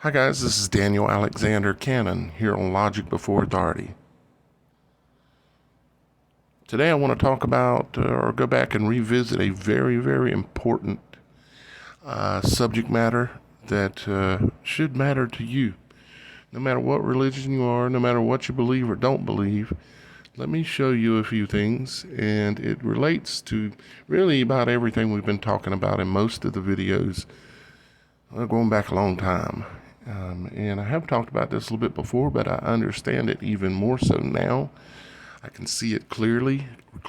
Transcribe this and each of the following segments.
Hi guys, this is Daniel Alexander Cannon here on Logic Before Authority. Today I want to talk about or go back and revisit a very, very important subject matter that should matter to you. No matter what religion you are, no matter what you believe or don't believe, let me show you a few things, and it relates to really about everything we've been talking about in most of the videos going back a long time. And I have talked about this a little bit before, but I understand it even more so now. I can see it clearly,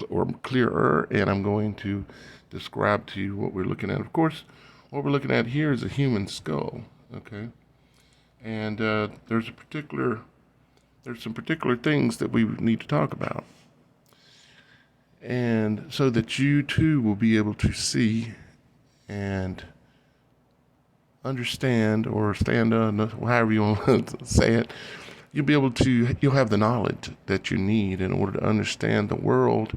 or clearer, and I'm going to describe to you what we're looking at. Of course, what we're looking at here is a human skull, okay? And there's some particular things that we need to talk about. And so that you too will be able to see and understand or stand on, however you want to say it, you'll have the knowledge that you need in order to understand the world,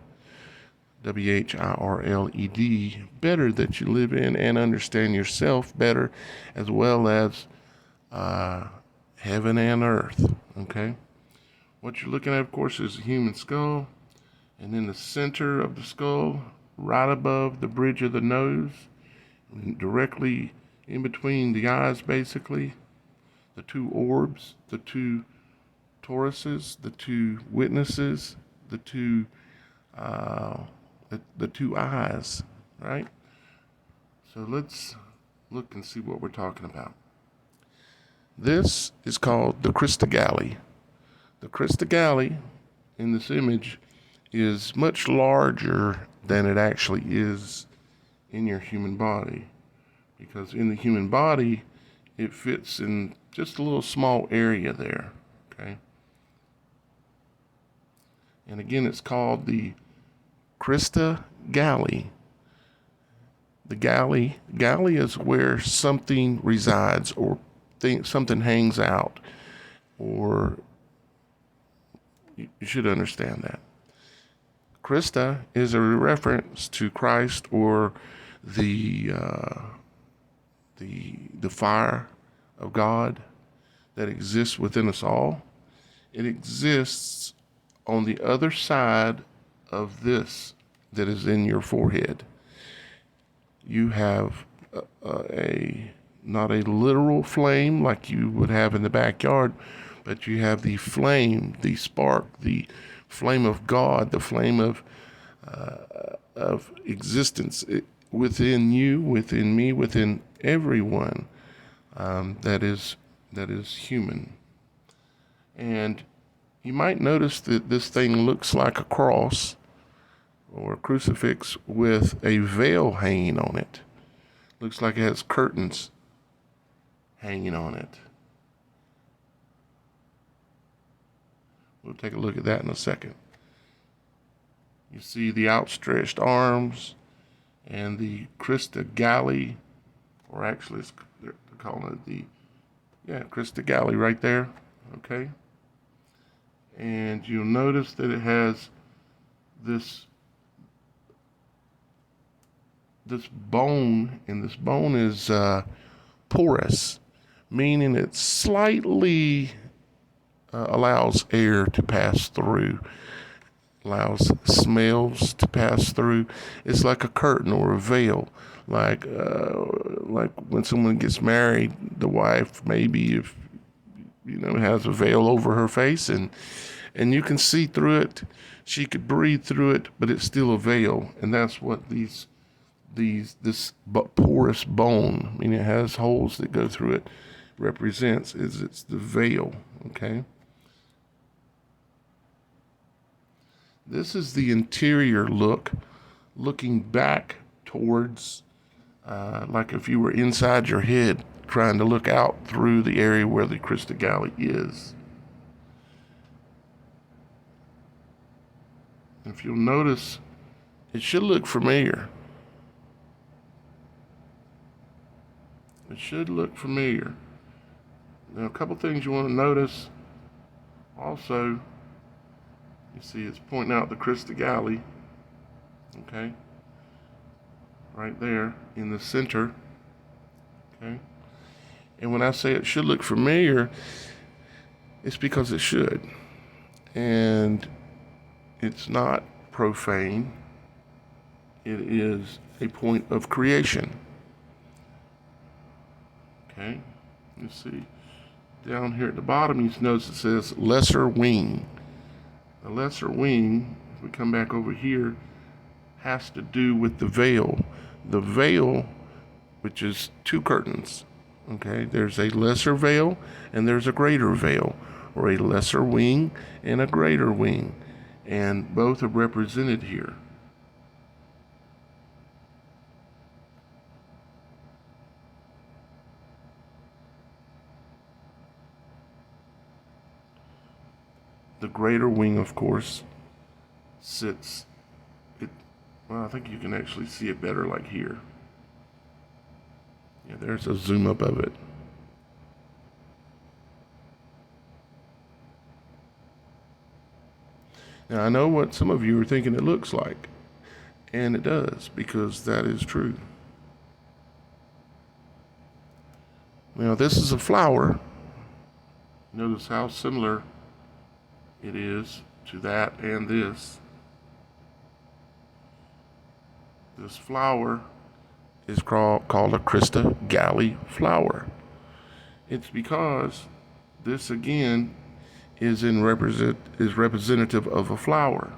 WHIRLED, better that you live in, and understand yourself better, as well as heaven and earth, okay? What you're looking at, of course, is a human skull, and in the center of the skull, right above the bridge of the nose, directly in between the eyes, basically, the two orbs, the two toruses, the two witnesses, the two eyes, right? So let's look and see what we're talking about. This is called the Crystal Galley. The Crystal Galley in this image is much larger than it actually is in your human body, because in the human body it fits in just a little small area there, okay? And again, it's called the Crystal Galley. The galley is where something resides, or something hangs out, or you should understand that. Christa is a reference to Christ, or the fire of God that exists within us all. It exists on the other side of this that is in your forehead. You have not a literal flame like you would have in the backyard, but you have the flame, the spark, the flame of God, the flame of existence within you, within me, within everyone that is human. And you might notice that this thing looks like a cross or a crucifix with a veil hanging on it. Looks like it has curtains hanging on it. We'll take a look at that in a second. You see the outstretched arms and the Crystal Galley, or actually they're calling it Crystal Galley right there, okay? And you'll notice that it has this bone, and this bone is porous, meaning it slightly allows air to pass through, allows smells to pass through. It's like a curtain or a veil, like when someone gets married, the wife maybe, if has a veil over her face, and you can see through it. She could breathe through it, but it's still a veil, and that's what this porous bone, I mean, it has holes that go through it, represents. It's the veil, okay? This is the interior look, looking back towards, like if you were inside your head, trying to look out through the area where the Crystal Galley is. If you'll notice, it should look familiar. It should look familiar. Now, a couple things you want to notice. Also, you see it's pointing out the Crystal Galley, okay? Right there in the center, okay? And when I say it should look familiar, it's because it should. And it's not profane. It is a point of creation. Okay, let's see. Down here at the bottom, you notice it says lesser wing. The lesser wing, if we come back over here, has to do with the veil. The veil, which is two curtains. Okay, there's a lesser veil and there's a greater veil, or a lesser wing and a greater wing. And both are represented here. The greater wing, of course, sits, well, I think you can actually see it better like here. Yeah, there's a zoom up of it. Now, I know what some of you are thinking it looks like, and it does, because that is true. Now, this is a flower. Notice how similar it is to that and this. This flower is called a Crystal Galley flower. It's because this again is representative of a flower.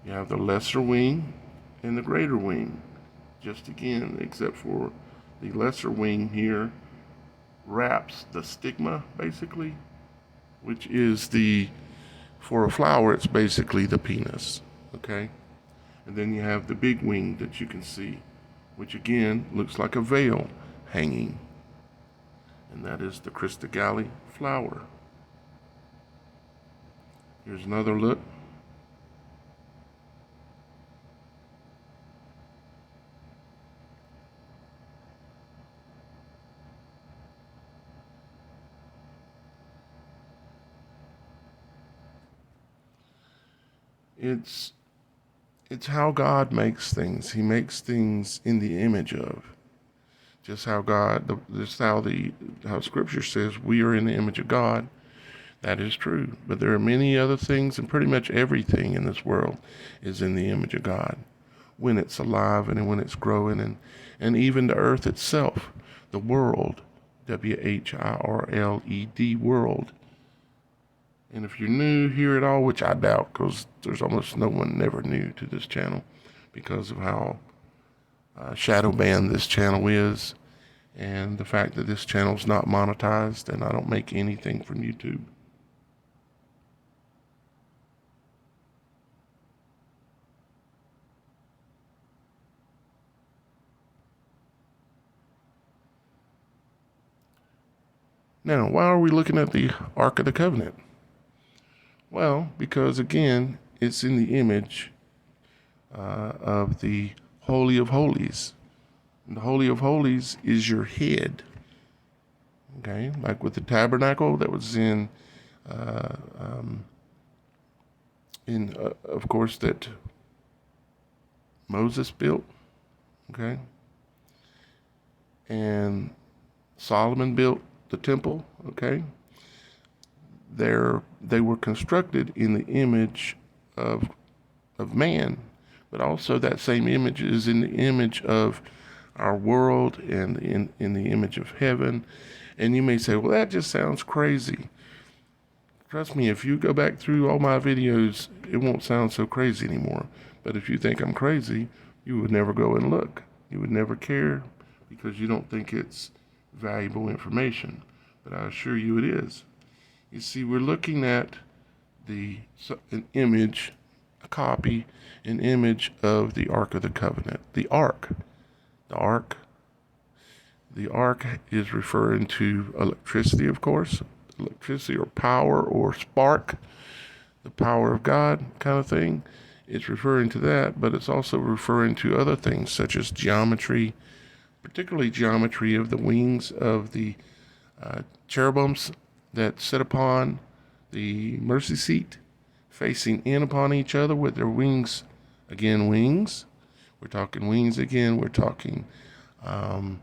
You have the lesser wing and the greater wing. Just again, except for the lesser wing here wraps the stigma, basically, which is for a flower, it's basically the penis, okay? And then you have the big wing that you can see, which again looks like a veil hanging. And that is the Crystal Galley flower. Here's another look. It's how God makes things. He makes things in the image of. Just how how Scripture says we are in the image of God. That is true. But there are many other things, and pretty much everything in this world is in the image of God. When it's alive and when it's growing, and even the earth itself, the world, WHIRLED, world. And if you're new here at all, which I doubt, because there's almost no one never new to this channel because of how shadow banned this channel is, and the fact that this channel is not monetized and I don't make anything from YouTube. Now, why are we looking at the Ark of the Covenant? Well, because again, it's in the image of the Holy of Holies. And the Holy of Holies is your head. Okay, like with the tabernacle that was of course, that Moses built. Okay, and Solomon built the temple. Okay, they were constructed in the image of man, but also that same image is in the image of our world and in the image of heaven. And you may say, well, that just sounds crazy. Trust me, if you go back through all my videos, it won't sound so crazy anymore. But if you think I'm crazy, you would never go and look. You would never care because you don't think it's valuable information. But I assure you it is. You see, we're looking at an image, a copy, an image of the Ark of the Covenant. The Ark. The Ark is referring to electricity, of course. Electricity or power or spark, the power of God kind of thing. It's referring to that, but it's also referring to other things such as geometry, particularly geometry of the wings of the cherubims that sit upon the mercy seat, facing in upon each other with their wings, again, wings, We're talking wings again. We're talking the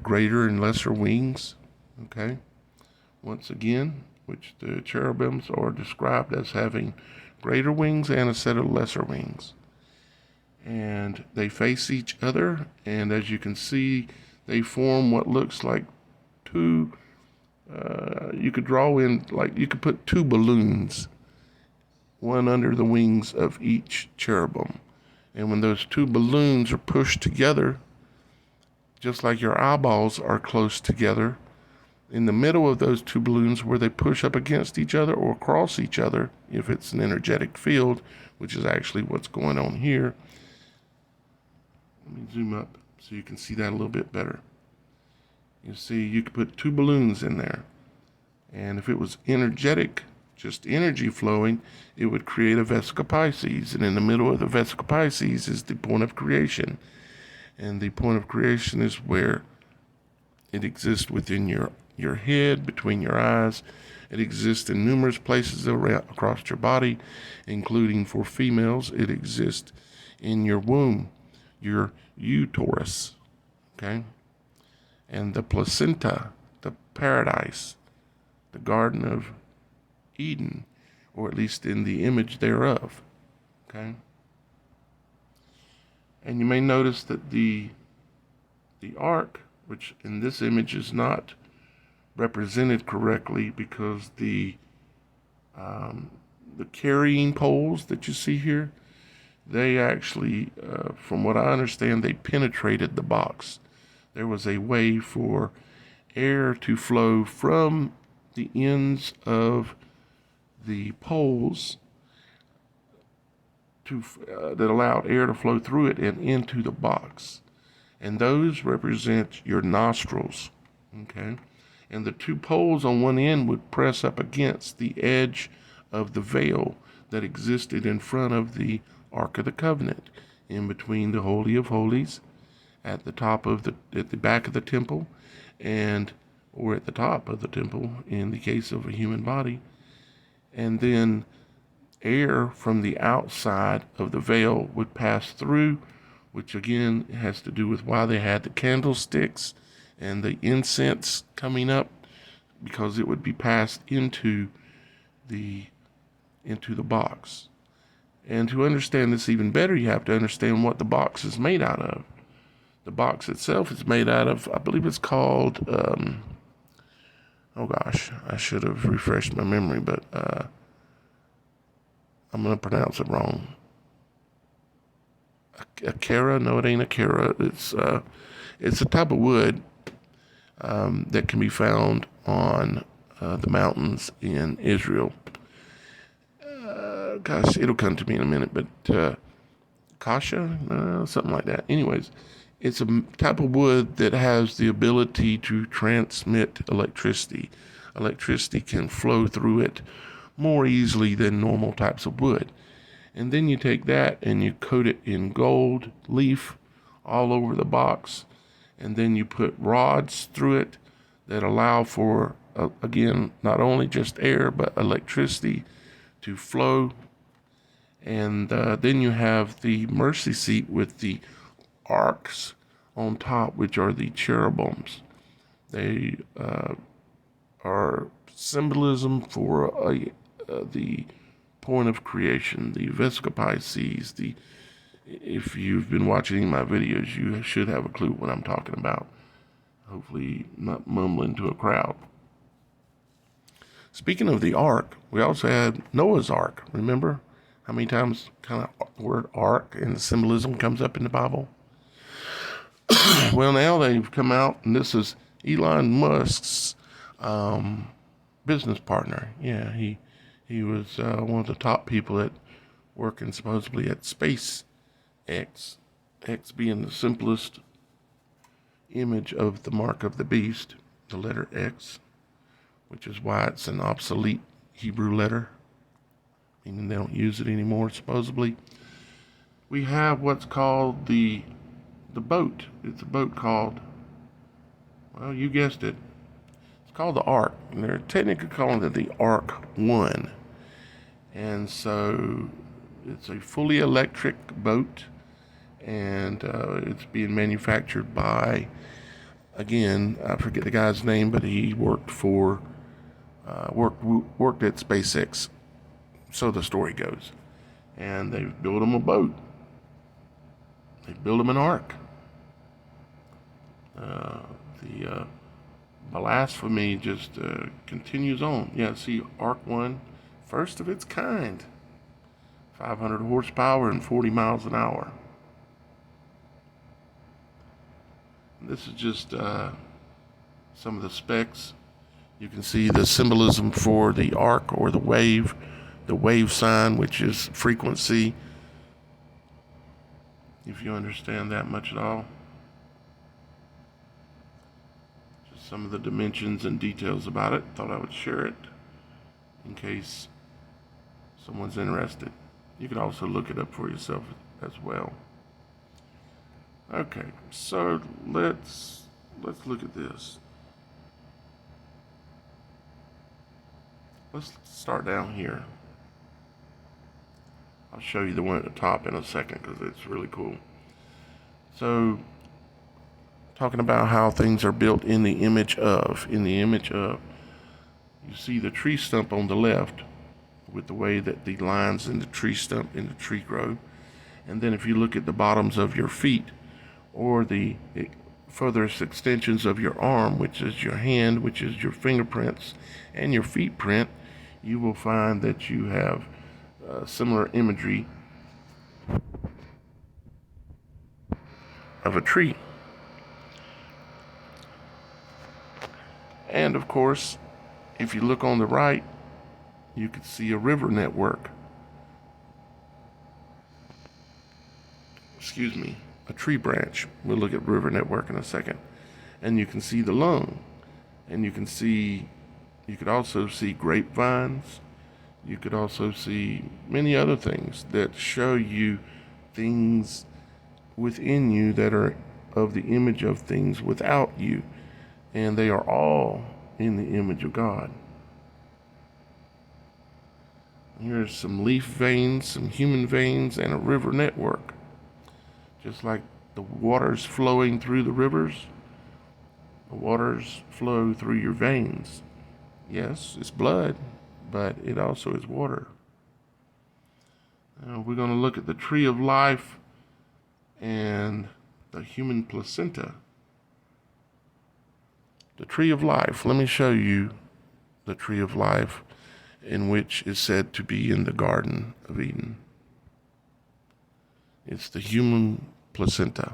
greater and lesser wings. Okay. Once again, which the cherubims are described as having greater wings and a set of lesser wings. And they face each other, and as you can see, they form what looks like two, you could draw in, like you could put two balloons, one under the wings of each cherubim. And when those two balloons are pushed together, just like your eyeballs are close together, in the middle of those two balloons where they push up against each other or cross each other, if it's an energetic field, which is actually what's going on here. Let me zoom up so you can see that a little bit better. You see, you could put two balloons in there. And if it was energetic, just energy flowing, it would create a Vesica Pisces. And in the middle of the Vesica Pisces is the point of creation. And the point of creation is where it exists within your head, between your eyes. It exists in numerous places across your body, including for females, it exists in your womb, your uterus, okay? And the placenta, the paradise, the Garden of Eden, or at least in the image thereof, okay? And you may notice that the ark, which in this image is not represented correctly because the carrying poles that you see here, they actually, from what I understand, they penetrated the box. There was a way for air to flow from the ends of the poles that allowed air to flow through it and into the box. And those represent your nostrils, okay? And the two poles on one end would press up against the edge of the veil that existed in front of the Ark of the Covenant, in between the Holy of Holies, at the back of the temple, or at the top of the temple in the case of a human body. And then air from the outside of the veil would pass through, which again has to do with why they had the candlesticks and the incense coming up, because it would be passed into the box. And to understand this even better, you have to understand what the box is made out of. The box itself is made out of, I believe it's called, oh gosh, I should have refreshed my memory, but I'm going to pronounce it wrong. Akara? No, it ain't Akara. It's a type of wood that can be found on the mountains in Israel. Gosh, it'll come to me in a minute, but kasha, something like that. Anyways, it's a type of wood that has the ability to transmit electricity. Electricity can flow through it more easily than normal types of wood. And then you take that and you coat it in gold leaf all over the box, and then you put rods through it that allow for, again, not only just air, but electricity to flow. And then you have the mercy seat with the arcs on top, which are the cherubims. They are symbolism for the point of creation, the Vesica Pisces. If you've been watching my videos, you should have a clue what I'm talking about. Hopefully not mumbling to a crowd. Speaking of the ark, we also had Noah's Ark. Remember how many times kind of the word ark and the symbolism comes up in the Bible? Well, now they've come out, and this is Elon Musk's business partner. Yeah, he was one of the top people that working supposedly at SpaceX. X being the simplest image of the mark of the beast, the letter X, which is why it's an obsolete Hebrew letter, meaning they don't use it anymore, supposedly. We have what's called the boat. It's a boat called, well, you guessed it. It's called the Ark, and they're technically calling it the Ark One. And so it's a fully electric boat. and it's being manufactured by, again, I forget the guy's name, but he worked for worked at SpaceX, so the story goes. And they built him a boat. They built him an ark. The blasphemy just continues on. Yeah, see, Ark One, first of its kind, 500 horsepower and 40 miles an hour. This is just some of the specs. You can see the symbolism for the ark or the wave sign, which is frequency, if you understand that much at all. Just some of the dimensions and details about it. Thought I would share it in case someone's interested. You could also look it up for yourself as well. Okay, so let's look at this. Let's start down here. I'll show you the one at the top in a second because it's really cool. So, talking about how things are built in the image of. You see the tree stump on the left with the way that the lines in the tree stump in the tree grow. And then if you look at the bottoms of your feet, or the furthest extensions of your arm, which is your hand, which is your fingerprints, and your feet print, you will find that you have similar imagery of a tree. And of course, if you look on the right, you can see a river network. Excuse me, a tree branch. We'll look at river network in a second. And you can see the lung. And you could also see grapevines. You could also see many other things that show you things within you that are of the image of things without you. And they are all in the image of God. Here's some leaf veins, some human veins, and a river network. Just like the waters flowing through the rivers, the waters flow through your veins. Yes, it's blood, but it also is water. Now we're going to look at the tree of life and the human placenta. The tree of life, let me show you the tree of life in which is said to be in the Garden of Eden. It's the human placenta.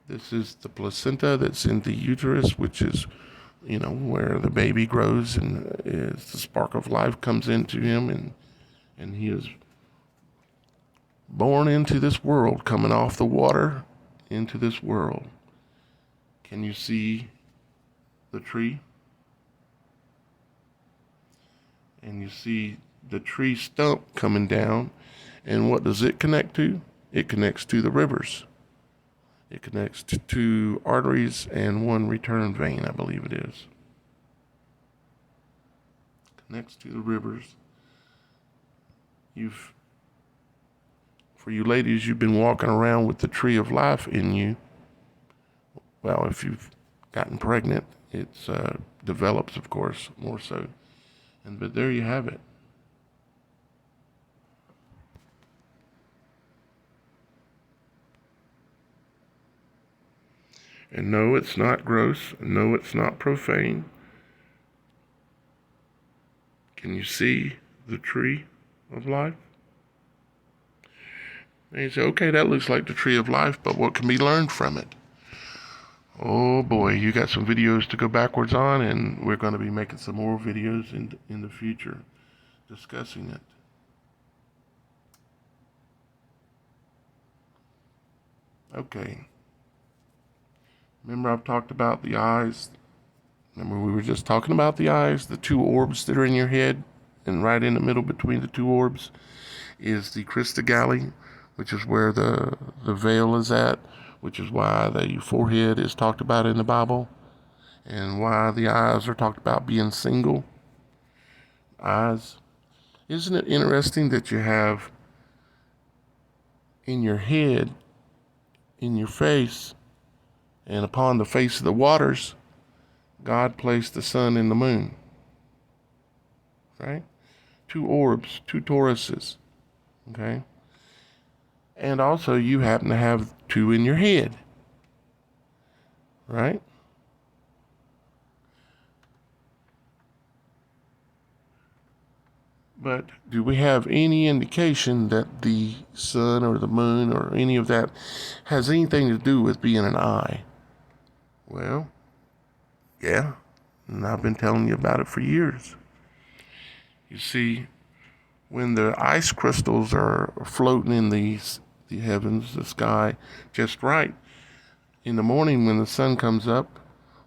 This is the placenta that's in the uterus, which is, where the baby grows and the spark of life comes into him, and he is born into this world, coming off the water into this world. Can you see the tree? And you see the tree stump coming down, and what does it connect to? It connects to the rivers. It connects to two arteries and one return vein, I believe it is. Connects to the rivers. For you ladies, you've been walking around with the tree of life in you. Well, if you've gotten pregnant, it develops, of course, more so. But there you have it. And no, it's not gross. No, it's not profane. Can you see the tree of life? And you say, okay, that looks like the tree of life, but what can be learned from it? Oh boy, you got some videos to go backwards on, and we're going to be making some more videos in the future discussing it. Okay. Remember I've talked about the eyes? Remember we were just talking about the eyes, the two orbs that are in your head, and right in the middle between the two orbs is the Crystal Galley, which is where the veil is at, which is why the forehead is talked about in the Bible, and why the eyes are talked about being single eyes. Isn't it interesting that you have in your head, in your face, and upon the face of the waters, God placed the sun and the moon. Right? Two orbs, two toruses. Okay? And also you happen to have two in your head. Right? But do we have any indication that the sun or the moon or any of that has anything to do with being an eye? Well, yeah, and I've been telling you about it for years. You see, when the ice crystals are floating in the heavens, the sky, just right, in the morning when the sun comes up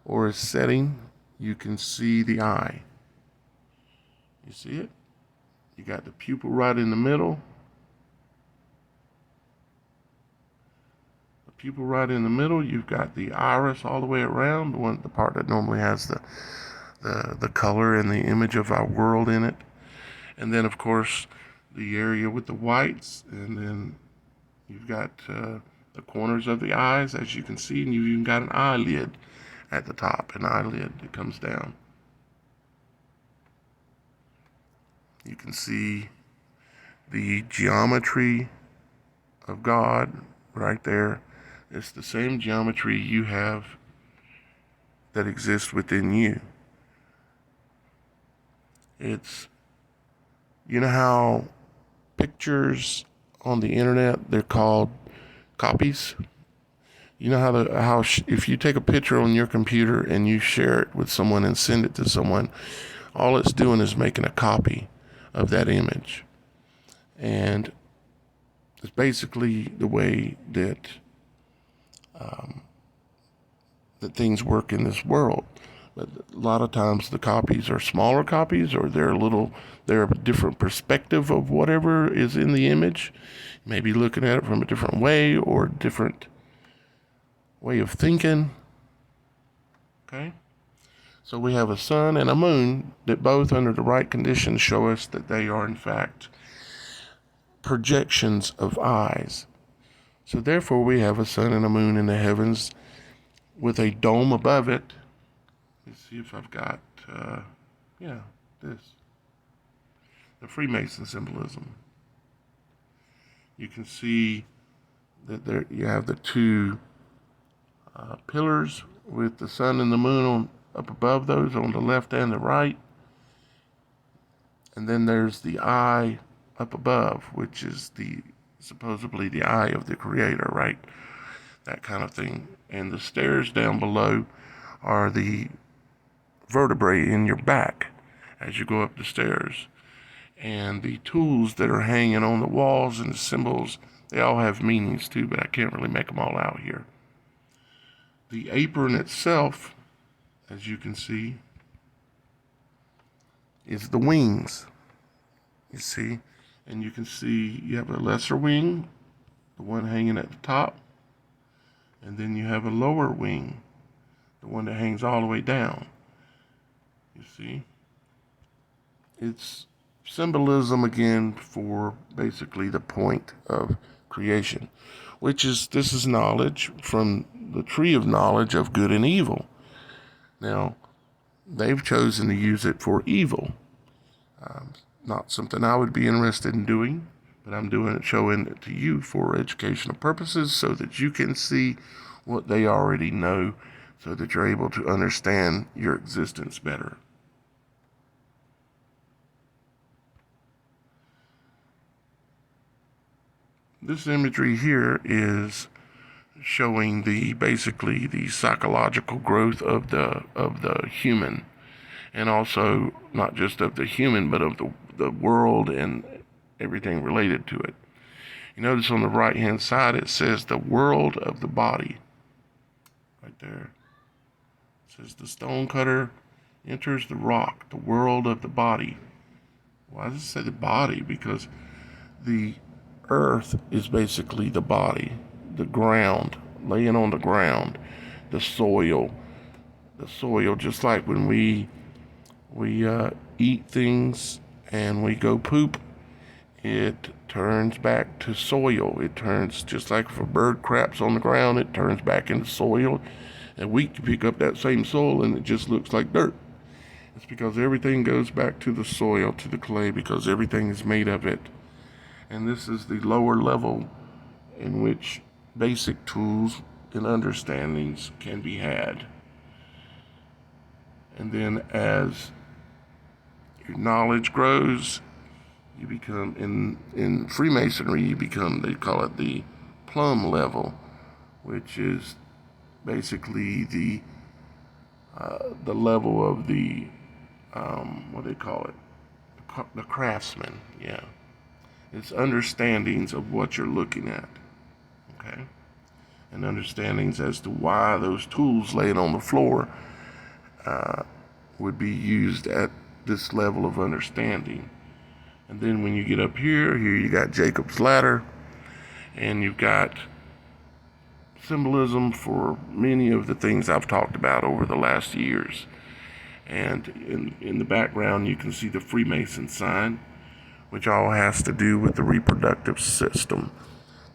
or is setting, you can see the eye. You see it? You got the pupil right in the middle. The pupil right in the middle. You've got the iris all the way around, the part that normally has the color and the image of our world in it. And then, of course, the area with the whites. And then you've got the corners of the eyes, as you can see. And you've even got an eyelid at the top, an eyelid that comes down. You can see the geometry of God right there. It's the same geometry you have that exists within you. It's, you know how pictures on the internet, they're called copies? You know how if you take a picture on your computer and you share it with someone and send it to someone, all it's doing is making a copy of that image. And it's basically the way that that things work in this world. But a lot of times the copies are smaller copies, or they're a different perspective of whatever is in the image. Maybe looking at it from a different way or a different way of thinking. Okay? So we have a sun and a moon that both, under the right conditions, show us that they are in fact projections of eyes. So therefore we have a sun and a moon in the heavens with a dome above it. Let's see if I've got, this. The Freemason Symbolism. You can see that there you have the two pillars with the sun and the moon up above those on the left and the right. And then there's the eye up above, which is supposedly the eye of the Creator, right? That kind of thing. And the stairs down below are the vertebrae in your back as you go up the stairs. And the tools that are hanging on the walls and the symbols, they all have meanings too, but I can't really make them all out here. The apron itself, as you can see, is the wings. You see? And you can see you have a lesser wing, the one hanging at the top, and then you have a lower wing, the one that hangs all the way down. You see? It's symbolism again for basically the point of creation, this is knowledge from the tree of knowledge of good and evil. Now, they've chosen to use it for evil. Not something I would be interested in doing, but I'm showing it to you for educational purposes so that you can see what they already know, so that you're able to understand your existence better. This imagery here is showing basically the psychological growth of the human, and also not just of the human, but of the world and everything related to it. You notice on the right hand side it says the world of the body. Right there. It says the stone cutter enters the rock, the world of the body. Why does it say the body? Because the earth is basically the body, the ground, laying on the ground, the soil, just like when we eat things and we go poop, it turns back to soil. It turns, just like if a bird craps on the ground, it turns back into soil. And weak to pick up that same soil, and it just looks like dirt. It's because everything goes back to the soil, to the clay, because everything is made of it. And this is the lower level in which basic tools and understandings can be had. And then as your knowledge grows, you become, in Freemasonry, you become, they call it the Plum Level, which is basically the level of the, what do they call it? The craftsman, yeah. It's understandings of what you're looking at, okay? And understandings as to why those tools laying on the floor would be used at this level of understanding. And then when you get up here you got Jacob's ladder, and you've got symbolism for many of the things I've talked about over the last years. And in the background you can see the Freemason sign, which all has to do with the reproductive system,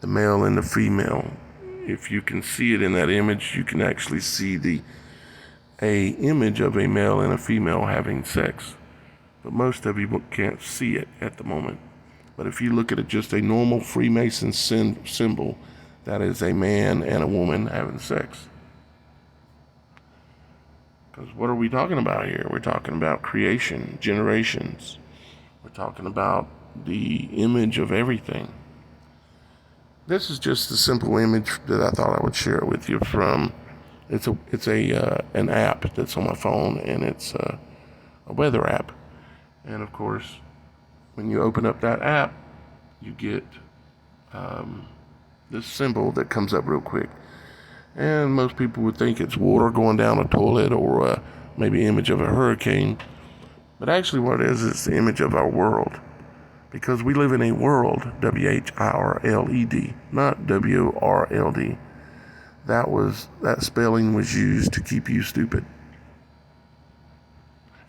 the male and the female. If you can see it in that image, you can actually see a image of a male and a female having sex. But most of you can't see it at the moment. But if you look at it, just a normal Freemason symbol, that is a man and a woman having sex. Because what are we talking about here? We're talking about creation, generations. We're talking about the image of everything. This is just a simple image that I thought I would share with you from, it's an app that's on my phone, and it's a weather app. And of course, when you open up that app, you get this symbol that comes up real quick. And most people would think it's water going down a toilet, or maybe image of a hurricane. But actually what it is, it's the image of our world. Because we live in a world, WHIRLED, not WRLD. That spelling was used to keep you stupid.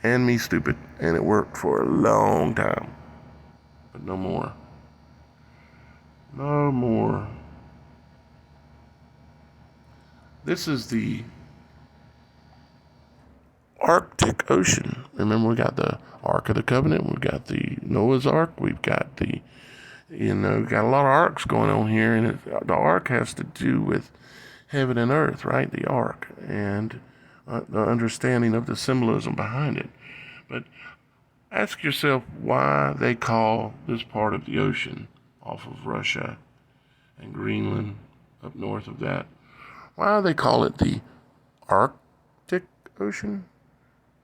And me stupid. And it worked for a long time. But no more. No more. This is the Arctic Ocean. Remember, we got the Ark of the Covenant, we've got the Noah's Ark, we've got got a lot of arcs going on here, and the Ark has to do with heaven and earth, right? The Ark, and the understanding of the symbolism behind it. But ask yourself why they call this part of the ocean, off of Russia and Greenland, up north of that, why do they call it the Arctic Ocean?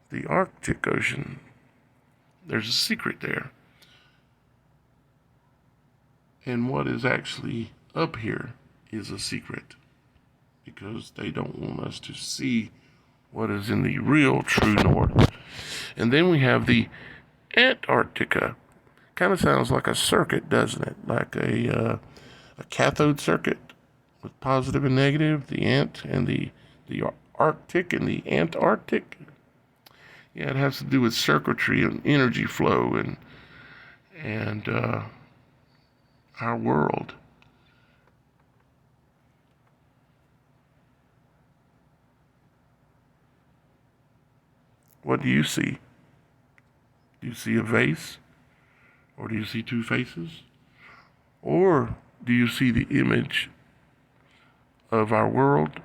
The Arctic Ocean. There's a secret there. And what is actually up here is a secret, because they don't want us to see what is in the real true north. And then we have the Antarctica. Kind of sounds like a circuit, doesn't it? Like a cathode circuit with positive and negative, the ant and the Arctic and the Antarctic. Yeah, it has to do with circuitry and energy flow and our world. What do you see? Do you see a vase? Or do you see two faces? Or do you see the image of our world?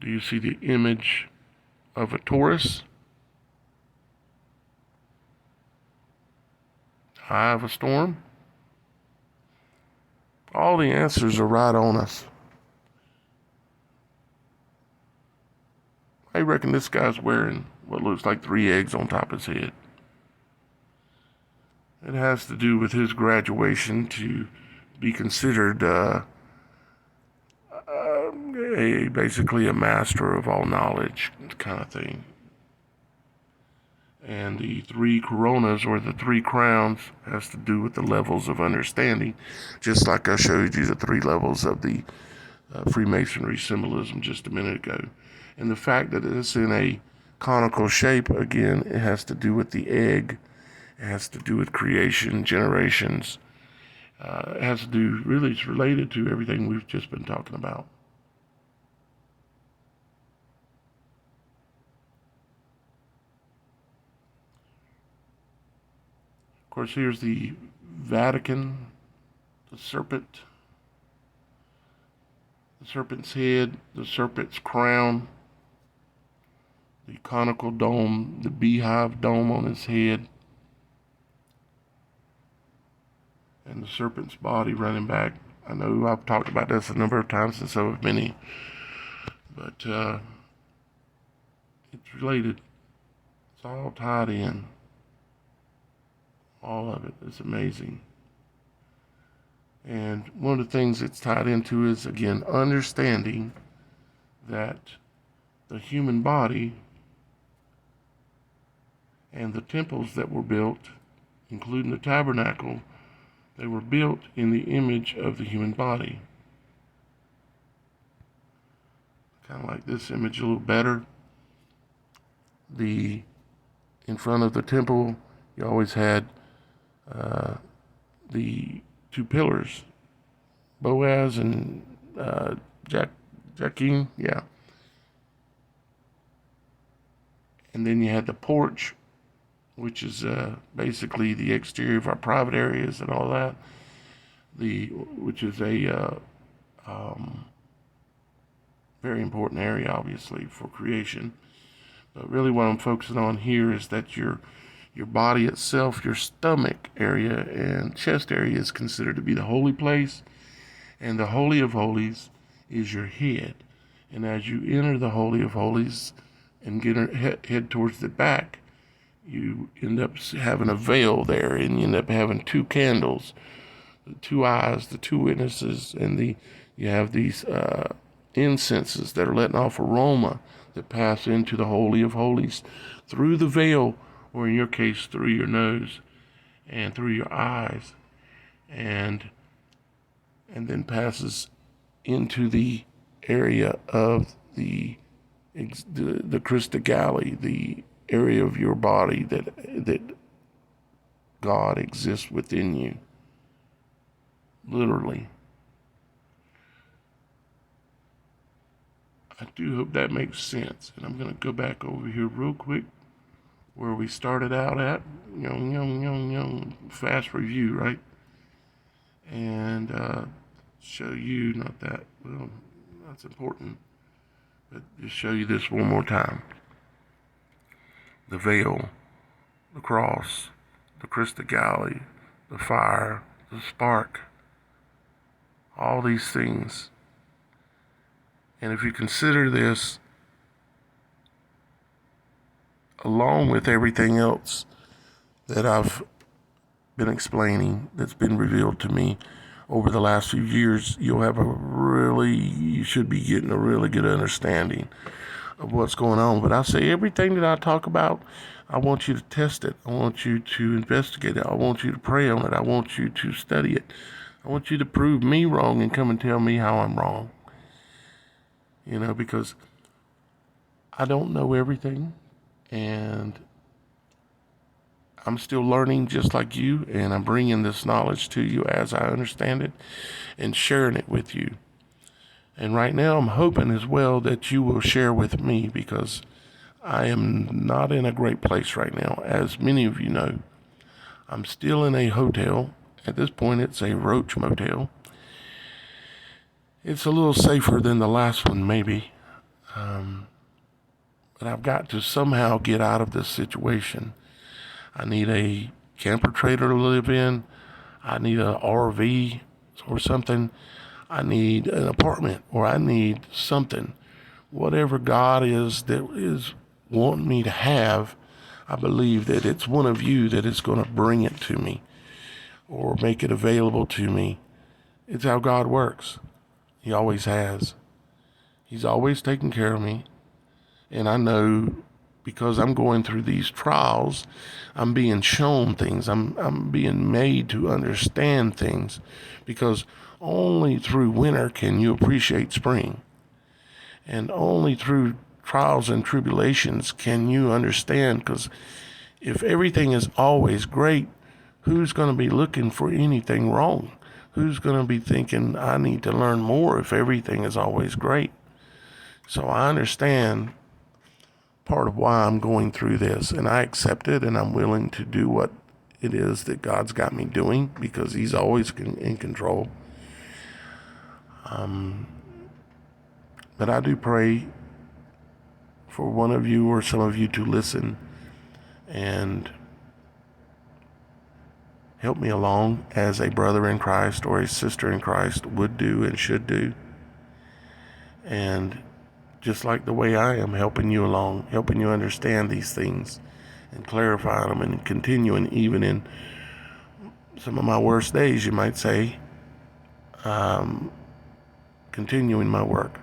Do you see the image of a Taurus? Eye of a storm? All the answers are right on us. I reckon this guy's wearing what looks like 3 eggs on top of his head. It has to do with his graduation to be considered basically a master of all knowledge kind of thing. And the 3 coronas, or the 3 crowns, has to do with the levels of understanding, just like I showed you the 3 levels of the Freemasonry symbolism just a minute ago. And the fact that it's in a conical shape, again, it has to do with the egg. It has to do with creation, generations, It has to do, really, it's related to everything we've just been talking about. Of course, here's the Vatican, the serpent's head, the serpent's crown, the conical dome, the beehive dome on his head, and the serpent's body running back. I know I've talked about this a number of times, and so have many, but it's related. It's all tied in. All of it is amazing. And one of the things it's tied into is, again, understanding that the human body and the temples that were built, including the tabernacle, they were built in the image of the human body. Kind of like this image a little better. In front of the temple, you always had the two pillars, Boaz and Jachin, yeah. And then you had the porch, which is basically the exterior of our private areas and all that. Which is a very important area, obviously, for creation. But really, what I'm focusing on here is that your body itself, your stomach area and chest area, is considered to be the holy place, and the Holy of Holies is your head. And as you enter the Holy of Holies and head towards the back, you end up having a veil there, and you end up having two candles, the two eyes, the two witnesses, and you have these incenses that are letting off aroma that pass into the Holy of Holies through the veil, or in your case, through your nose and through your eyes, and then passes into the area of the Crystal Galley, the area of your body that God exists within you, literally. I do hope that makes sense, and I'm going to go back over here real quick where we started out at. Fast review, right? And show you, not that, well, that's important, but just show you this one more time. The veil, the cross, the Crystal Galley, the fire, the spark, all these things. And if you consider this along with everything else that I've been explaining, that's been revealed to me over the last few years, you should be getting a really good understanding of what's going on. But I say everything that I talk about, I want you to test it. I want you to investigate it. I want you to pray on it. I want you to study it. I want you to prove me wrong and come and tell me how I'm wrong. Because I don't know everything, and I'm still learning just like you, and I'm bringing this knowledge to you as I understand it and sharing it with you. And right now I'm hoping as well that you will share with me, because I am not in a great place right now. As many of you know, I'm still in a hotel. At this point, it's a roach motel. It's a little safer than the last one, maybe. But I've got to somehow get out of this situation. I need a camper trailer to live in. I need an RV or something. I need an apartment, or I need something. Whatever God is that is wanting me to have, I believe that it's one of you that is going to bring it to me or make it available to me. It's how God works. He always has. He's always taken care of me. And I know, because I'm going through these trials, I'm being shown things. I'm being made to understand things, because only through winter can you appreciate spring. And only through trials and tribulations can you understand, because if everything is always great, who's going to be looking for anything wrong? who's going to be thinking I need to learn more if everything is always great? So I understand part of why I'm going through this, and I accept it, and I'm willing to do what it is that God's got me doing, because he's always in control. But I do pray for one of you or some of you to listen and help me along as a brother in Christ or a sister in Christ would do and should do. And just like the way I am helping you along, helping you understand these things and clarifying them and continuing even in some of my worst days, you might say, continuing my work.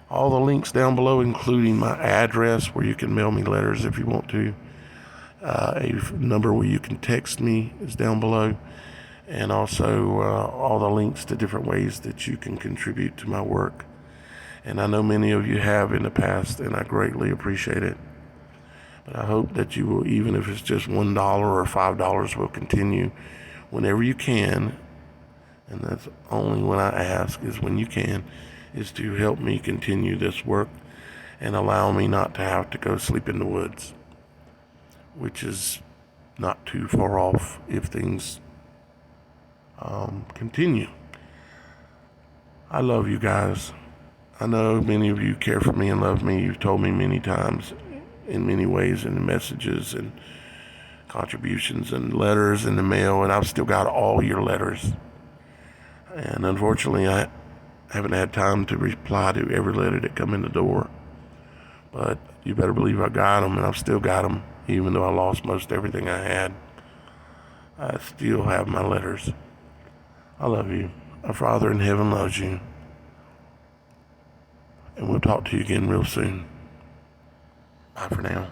All the links down below, including my address where you can mail me letters if you want to. A number where you can text me is down below. And also all the links to different ways that you can contribute to my work. And I know many of you have in the past, and I greatly appreciate it. But I hope that you will, even if it's just $1 or $5, will continue whenever you can. And that's only when I ask, is when you can, is to help me continue this work and allow me not to have to go sleep in the woods, which is not too far off if things continue. I love you guys. I know many of you care for me and love me. You've told me many times in many ways in the messages and contributions and letters in the mail, and I've still got all your letters. And unfortunately, I haven't had time to reply to every letter that come in the door. But you better believe I got them, and I've still got them. Even though I lost most everything I had, I still have my letters. I love you. Our Father in heaven loves you. And we'll talk to you again real soon. Bye for now.